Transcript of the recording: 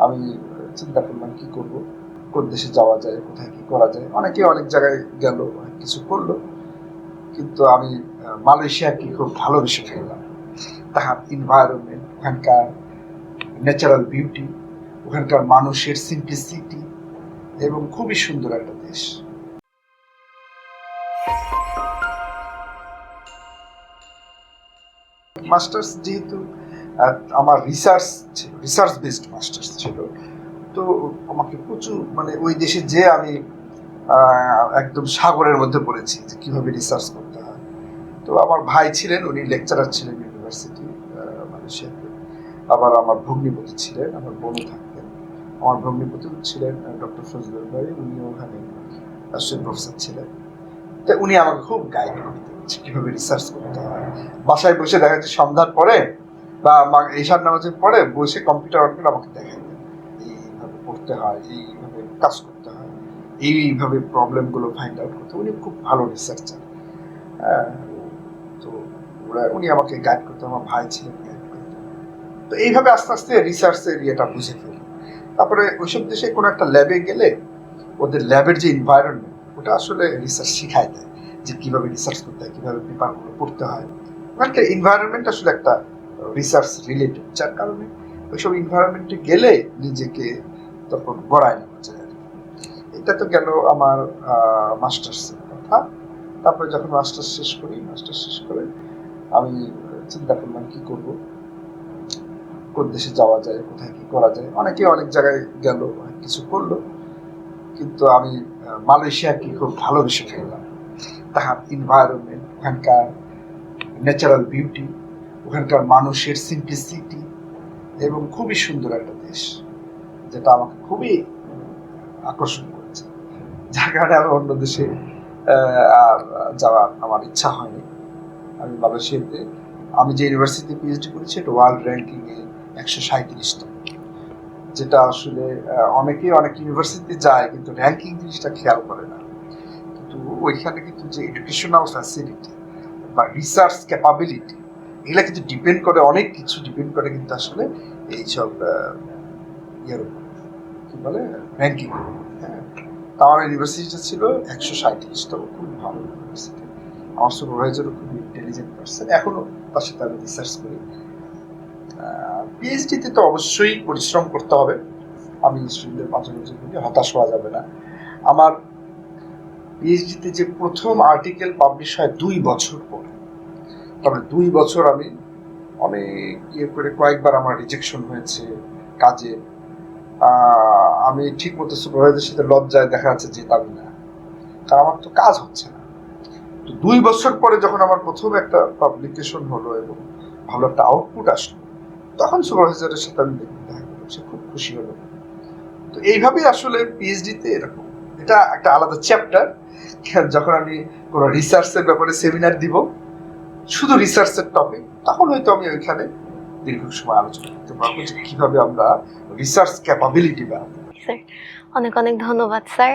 আমি চিন্তা করলাম কি করব, কোন দেশে যাওয়া যায়, কোথায় কি করা যায়। অনেকে অনেক জায়গায় গেল, অনেক কিছু করলো, কিন্তু আমি মালয়েশিয়া কি খুব ভালোবেসে ফেললাম। তাহার এনভায়রনমেন্ট, ওখানকার ন্যাচারাল বিউটি, ওখানকার মানুষের সিম্পলিসিটি এবং খুবই সুন্দর একটা দেশ। মাস্টার্স যেহেতু আমার রিসার্চ বেসড মাস্টার্স ছিল, তো আমাকে প্রচুর ওই দেশে যে আমি একদম সাগরের মধ্যে পড়েছি যে কিভাবে রিসার্চ করতে হয়। তো আমার ভাই ছিলেন, উনি লেকচারার ছিলেন ইউনিভার্সিটি মালয়েশিয়াতে। আবার আমার ভগ্নিপতি ছিলেন, আমার বোনও থাকতেন। আমার ভগ্নিপতি ছিলেন ডক্টর ফজলুল ভাই, উনি ওখানে অ্যাসোসিয়েট প্রফেসর ছিলেন। তো উনি আমাকে খুব গাইড করে দিয়েছে কিভাবে রিসার্চ করতে হয়। বাসায় বসে দেখা যাচ্ছে সন্ধ্যার পরে বা ঈশার নামাজের পরে বসে কম্পিউটার অন করে আমাকে দেখাই দেন এইভাবে পড়তে হয়, এইভাবে কাজ করতে হয়, এইভাবে প্রবলেমগুলো ফাইন্ড আউট করতে। উনি খুব ভালো রিসার্চার। হ্যাঁ, তো উনি আমাকে গাইড করতে, আমার ভাই ছিলেন গাইড করতে। তো এইভাবে আস্তে আস্তে রিসার্চের ইয়েটা বুঝে ফেলি। তারপরে ওইসব দেশে কোনো একটা ল্যাবে গেলে ওদের ল্যাবের যে এনভায়রনমেন্ট, ওটা আসলে রিসার্চ শিখায় দেয় যে কিভাবে রিসার্চ করতে হয়, কিভাবে পেপারগুলো পড়তে হয়। ওখানকার এনভায়রনমেন্ট আসলে একটা রিসার্চ রিলেটেড, যার কারণে ওইসব এনভায়রনমেন্টে গেলে নিজেকে তখন গড়ায় নেওয়া যায়। এটা তো গেল আমার মাস্টার্সের কথা। তারপরে যখন মাস্টার্স শেষ করে আমি চিন্তা করলাম কি করব, কোন দেশে যাওয়া যায়, কোথায় কি করা যায়। অনেকে অনেক জায়গায় গেল, অনেক কিছু করলো, কিন্তু আমি মালয়েশিয়া কি খুব ভালোবেসে ফেললাম। তাহার এনভায়রনমেন্ট, ওখানকার ন্যাচারাল বিউটি, ওখানকার মানুষের সিম্পলিসিটি এবং খুবই সুন্দর একটা দেশ, যেটা আমাকে খুবই আকর্ষণ করেছে। যার কারণে আমি অন্য দেশে যাওয়ার আমার ইচ্ছা হয়নি। আমি মালয়েশিয়াতে, আমি যে ইউনিভার্সিটি পিএইচডি করেছি এটা ওয়ার্ল্ড র্যাঙ্কিংয়ে 137তম, যেটা আসলে অনেকেই অনেক ইউনিভার্সিটিতে যায় কিন্তু র্যাঙ্কিং জিনিসটা খেয়াল করে না। কিন্তু ওইখানে কিন্তু যে এডুকেশনাল ফ্যাসিলিটি বা রিসার্চ ক্যাপাবিলিটি, এগুলা কিন্তু ডিপেন্ড করে, অনেক কিছু ডিপেন্ড করে কিন্তু আসলে এইসব ইয়ের উপর, কি বলে, র্যাঙ্কিং। হ্যাঁ, তো আমার ইউনিভার্সিটিটা ছিল 137তম, খুব ভালো ইউনিভার্সিটি। আমার সুপারভাইজারও খুব ইন্টেলিজেন্ট পার্সন, এখনো তার সাথে আমি রিসার্চ করি। পিএইচডিতে তো অবশ্যই পরিশ্রম করতে হবে, আমি স্টুডেন্টদের মাঝে মাঝে বলি হতাশ হওয়া যাবে না। আমার পিএইচডিতে যে প্রথম আর্টিকেল পাবলিশ হয় 2 বছর পরে, তবে 2 বছর আমি অনেক ইয়ে করে, কয়েকবার আমার রিজেকশন হয়েছে কাজে। আমি ঠিক মতো সুপারভাইজারের সাথে লজ্জায় দেখা যাচ্ছে যেতামই না, কারণ আমার তো কাজ হচ্ছে না। তো 2 বছর পরে যখন আমার প্রথম একটা পাবলিকেশন হলো এবং ভালো একটা আউটপুট আসলো, তখন সুপারভাইজারের সাথে আমি দেখা করলাম, সে খুব খুশি হলো। তো এইভাবেই আসলে পিএইচডিতে এরকম, এটা একটা আলাদা চ্যাপ্টার। যখন আমি কোনো রিসার্চের ব্যাপারে সেমিনার দিব, শুধু রিসার্চের টপিক, তখন হয়তো আমি ওইখানে দীর্ঘ সময় আলোচনা করতে পারবো যে কিভাবে আমরা রিসার্চ ক্যাপাবিলিটি বাড়াবো। স্যার, অনেক অনেক ধন্যবাদ স্যার।